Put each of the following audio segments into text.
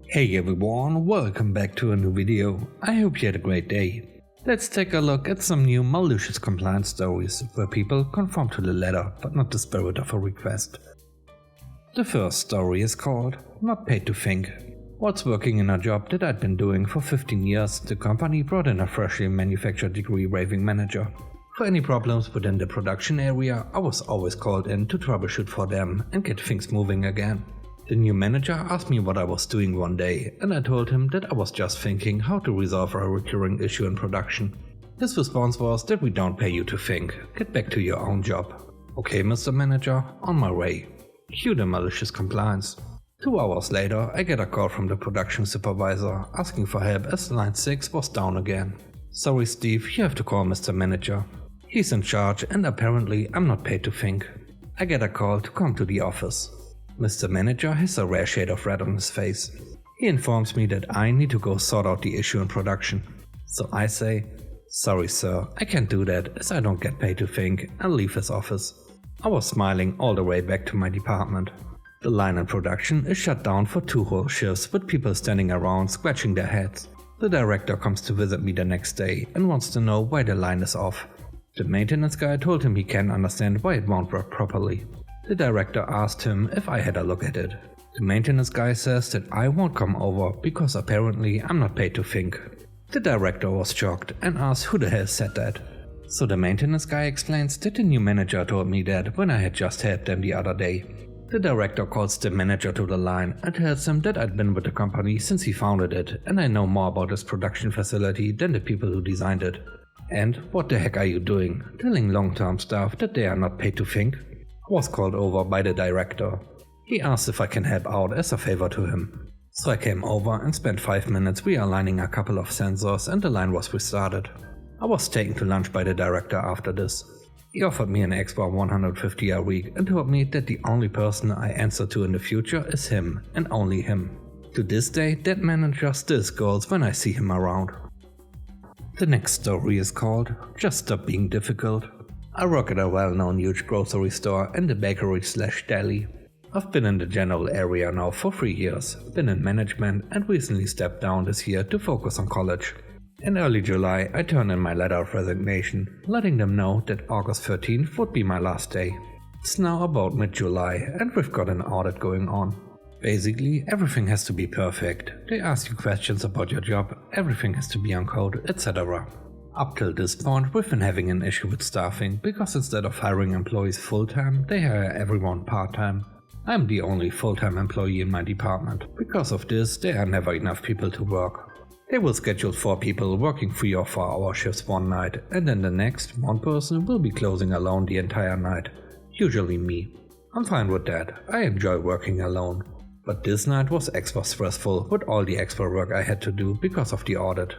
Hey everyone, welcome back to a new video. I hope you had a great day. Let's take a look at some new malicious compliance stories where people conform to the letter but not the spirit of a request. The first story is called Not Paid to Think. Whilst working in a job that I'd been doing for 15 years, the company brought in a freshly manufactured degree raving manager. For any problems within the production area, I was always called in to troubleshoot for them and get things moving again. The new manager asked me what I was doing one day, and I told him that I was just thinking how to resolve a recurring issue in production. His response was that we don't pay you to think, get back to your own job. Okay, Mr. Manager, on my way. Cue the malicious compliance. 2 hours later, I get a call from the production supervisor asking for help as line 6 was down again. Sorry Steve, you have to call Mr. Manager. He's in charge and apparently I'm not paid to think. I get a call to come to the office. Mr. Manager has a rare shade of red on his face. He informs me that I need to go sort out the issue in production. So I say, sorry sir, I can't do that as I don't get paid to think, and leave his office. I was smiling all the way back to my department. The line in production is shut down for 2 whole shifts with people standing around scratching their heads. The director comes to visit me the next day and wants to know why the line is off. The maintenance guy told him he can't understand why it won't work properly. The director asked him if I had a look at it. The maintenance guy says that I won't come over because apparently I'm not paid to think. The director was shocked and asked who the hell said that. So the maintenance guy explains that the new manager told me that when I had just helped them the other day. The director calls the manager to the line and tells him that I'd been with the company since he founded it and I know more about this production facility than the people who designed it. And what the heck are you doing, telling long-term staff that they are not paid to think? I was called over by the director. He asked if I can help out as a favor to him. So I came over and spent 5 minutes realigning a couple of sensors and the line was restarted. I was taken to lunch by the director after this. He offered me an extra $150 a week and told me that the only person I answer to in the future is him and only him. To this day, that manager still scolds when I see him around. The next story is called Just Stop Being Difficult. I work at a well-known huge grocery store and a bakery/deli. I've been in the general area now for 3 years, been in management and recently stepped down this year to focus on college. In early July I turned in my letter of resignation, letting them know that August 13th would be my last day. It's now about mid-July and we've got an audit going on. Basically everything has to be perfect, they ask you questions about your job, everything has to be on code, etc. Up till this point we've been having an issue with staffing because instead of hiring employees full-time, they hire everyone part-time. I'm the only full-time employee in my department. Because of this, there are never enough people to work. They will schedule 4 people working 3 or 4 hour shifts one night and then the next one person will be closing alone the entire night. Usually me. I'm fine with that, I enjoy working alone. But this night was extra stressful with all the extra work I had to do because of the audit.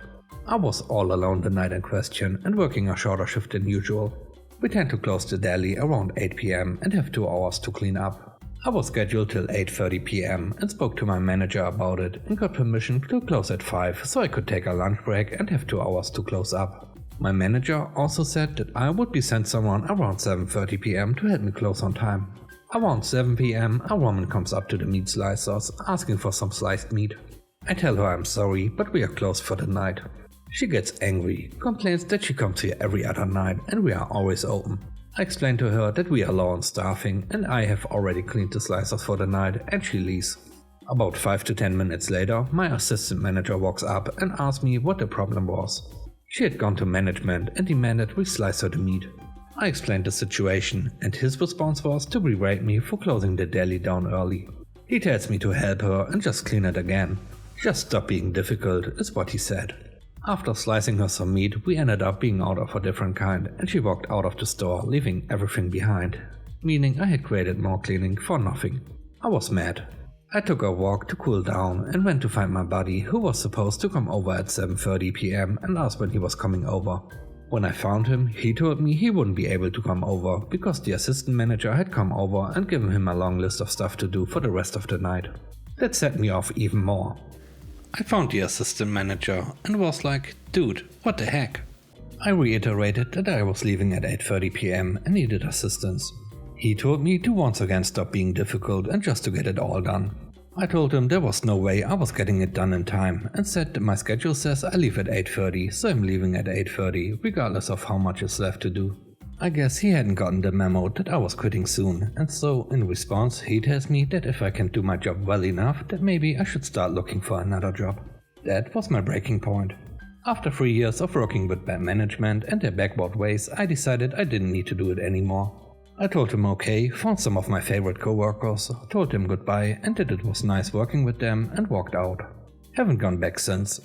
I was all alone the night in question and working a shorter shift than usual. We tend to close the deli around 8 PM and have 2 hours to clean up. I was scheduled till 8:30 PM and spoke to my manager about it and got permission to close at 5 so I could take a lunch break and have 2 hours to close up. My manager also said that I would be sent someone around 7:30 PM to help me close on time. Around 7 PM a woman comes up to the meat slicers asking for some sliced meat. I tell her I'm sorry but we are closed for the night. She gets angry, complains that she comes here every other night and we are always open. I explain to her that we are low on staffing and I have already cleaned the slicers for the night and she leaves. About 5 to 10 minutes later, my assistant manager walks up and asks me what the problem was. She had gone to management and demanded we slice her the meat. I explained the situation and his response was to berate me for closing the deli down early. He tells me to help her and just clean it again. Just stop being difficult is what he said. After slicing her some meat, we ended up being out of a different kind and she walked out of the store leaving everything behind. Meaning I had created more cleaning for nothing. I was mad. I took a walk to cool down and went to find my buddy who was supposed to come over at 7:30 PM and asked when he was coming over. When I found him, he told me he wouldn't be able to come over because the assistant manager had come over and given him a long list of stuff to do for the rest of the night. That set me off even more. I found the assistant manager and was like, dude, what the heck? I reiterated that I was leaving at 8:30 PM and needed assistance. He told me to once again stop being difficult and just to get it all done. I told him there was no way I was getting it done in time and said that my schedule says I leave at 8:30, so I'm leaving at 8:30 regardless of how much is left to do. I guess he hadn't gotten the memo that I was quitting soon, and so in response he tells me that if I can do my job well enough that maybe I should start looking for another job. That was my breaking point. After 3 years of working with bad management and their backward ways, I decided I didn't need to do it anymore. I told him okay, found some of my favorite coworkers, told them goodbye and that it was nice working with them and walked out. Haven't gone back since.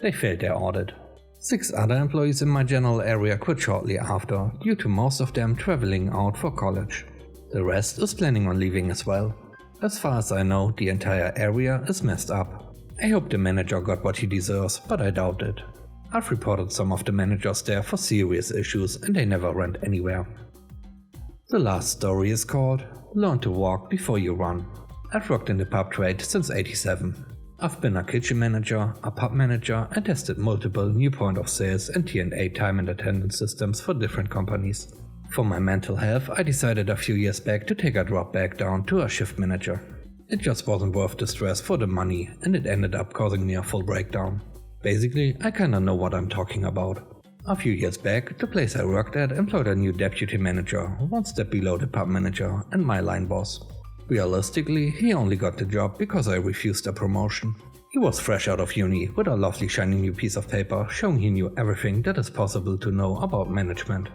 They failed their audit. 6 other employees in my general area quit shortly after, due to most of them traveling out for college. The rest is planning on leaving as well. As far as I know, the entire area is messed up. I hope the manager got what he deserves, but I doubt it. I've reported some of the managers there for serious issues and they never went anywhere. The last story is called Learn to Walk Before You Run. I've worked in the pub trade since '87. I've been a kitchen manager, a pub manager and tested multiple new point of sales and T&A time and attendance systems for different companies. For my mental health, I decided a few years back to take a drop back down to a shift manager. It just wasn't worth the stress for the money and it ended up causing me a full breakdown. Basically, I kinda know what I'm talking about. A few years back, the place I worked at employed a new deputy manager, one step below the pub manager and my line boss. Realistically, he only got the job because I refused a promotion. He was fresh out of uni with a lovely shiny new piece of paper showing he knew everything that is possible to know about management.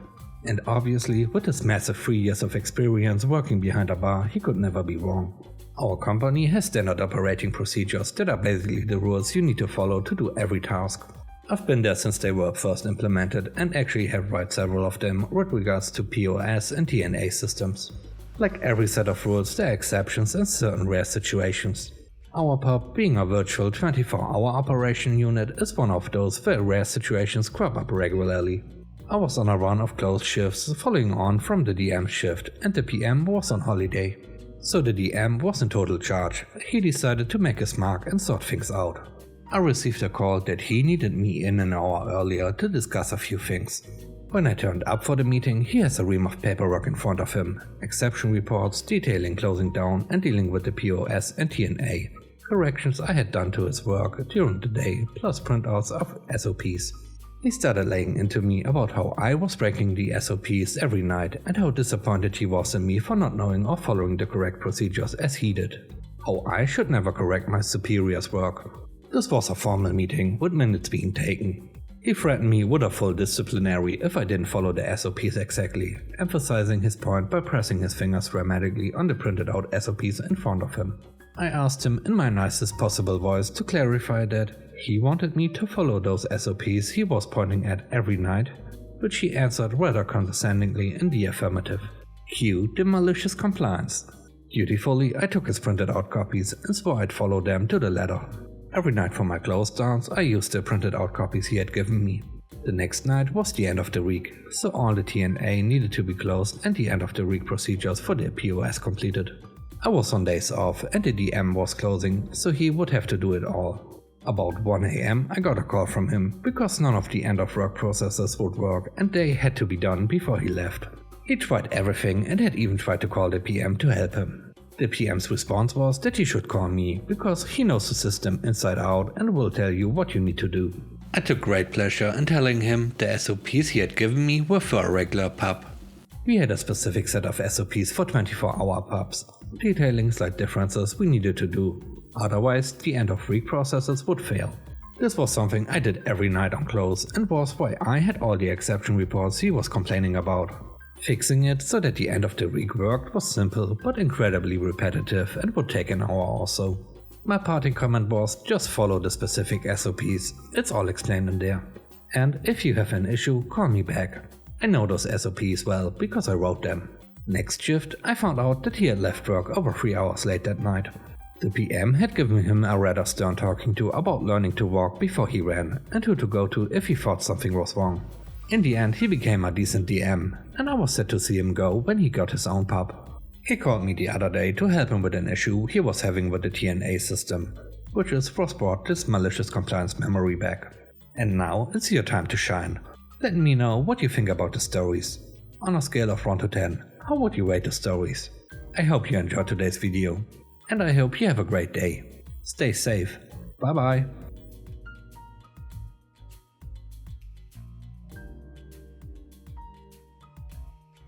And obviously, with his massive 3 years of experience working behind a bar, he could never be wrong. Our company has standard operating procedures that are basically the rules you need to follow to do every task. I've been there since they were first implemented and actually have read several of them with regards to POS and TNA systems. Like every set of rules, there are exceptions in certain rare situations. Our pub, being a virtual 24-hour operation unit, is one of those very rare situations crop up regularly. I was on a run of closed shifts following on from the DM shift and the PM was on holiday. So the DM was in total charge. He decided to make his mark and sort things out. I received a call that he needed me in an hour earlier to discuss a few things. When I turned up for the meeting, he has a ream of paperwork in front of him, exception reports detailing closing down and dealing with the POS and TNA, corrections I had done to his work during the day, plus printouts of SOPs. He started laying into me about how I was breaking the SOPs every night and how disappointed he was in me for not knowing or following the correct procedures as he did. How I should never correct my superior's work. This was a formal meeting with minutes being taken. He threatened me with a full disciplinary if I didn't follow the SOPs exactly, emphasizing his point by pressing his fingers dramatically on the printed out SOPs in front of him. I asked him in my nicest possible voice to clarify that he wanted me to follow those SOPs he was pointing at every night, which he answered rather condescendingly in the affirmative. Cue the malicious compliance. Dutifully, I took his printed out copies and swore I'd follow them to the letter. Every night for my close downs, I used the printed out copies he had given me. The next night was the end of the week, so all the TNA needed to be closed and the end of the week procedures for the POS completed. I was on days off and the DM was closing, so he would have to do it all. About 1 AM I got a call from him because none of the end of work processes would work and they had to be done before he left. He tried everything and had even tried to call the PM to help him. The PM's response was that he should call me because he knows the system inside out and will tell you what you need to do. I took great pleasure in telling him the SOPs he had given me were for a regular pub. We had a specific set of SOPs for 24-hour pubs, detailing slight differences we needed to do. Otherwise, the end of week processes would fail. This was something I did every night on close and was why I had all the exception reports he was complaining about. Fixing it so that the end of the week worked was simple but incredibly repetitive and would take an hour or so. My parting comment was just follow the specific SOPs, it's all explained in there. And if you have an issue, call me back. I know those SOPs well because I wrote them. Next shift, I found out that he had left work over 3 hours late that night. The PM had given him a rather stern talking to about learning to walk before he ran and who to go to if he thought something was wrong. In the end, he became a decent DM, and I was sad to see him go when he got his own pub. He called me the other day to help him with an issue he was having with the TNA system, which is what brought this malicious compliance memory back. And now it's your time to shine. Let me know what you think about the stories. On a scale of 1 to 10, how would you rate the stories? I hope you enjoyed today's video. and I hope you have a great day. Stay safe. Bye bye.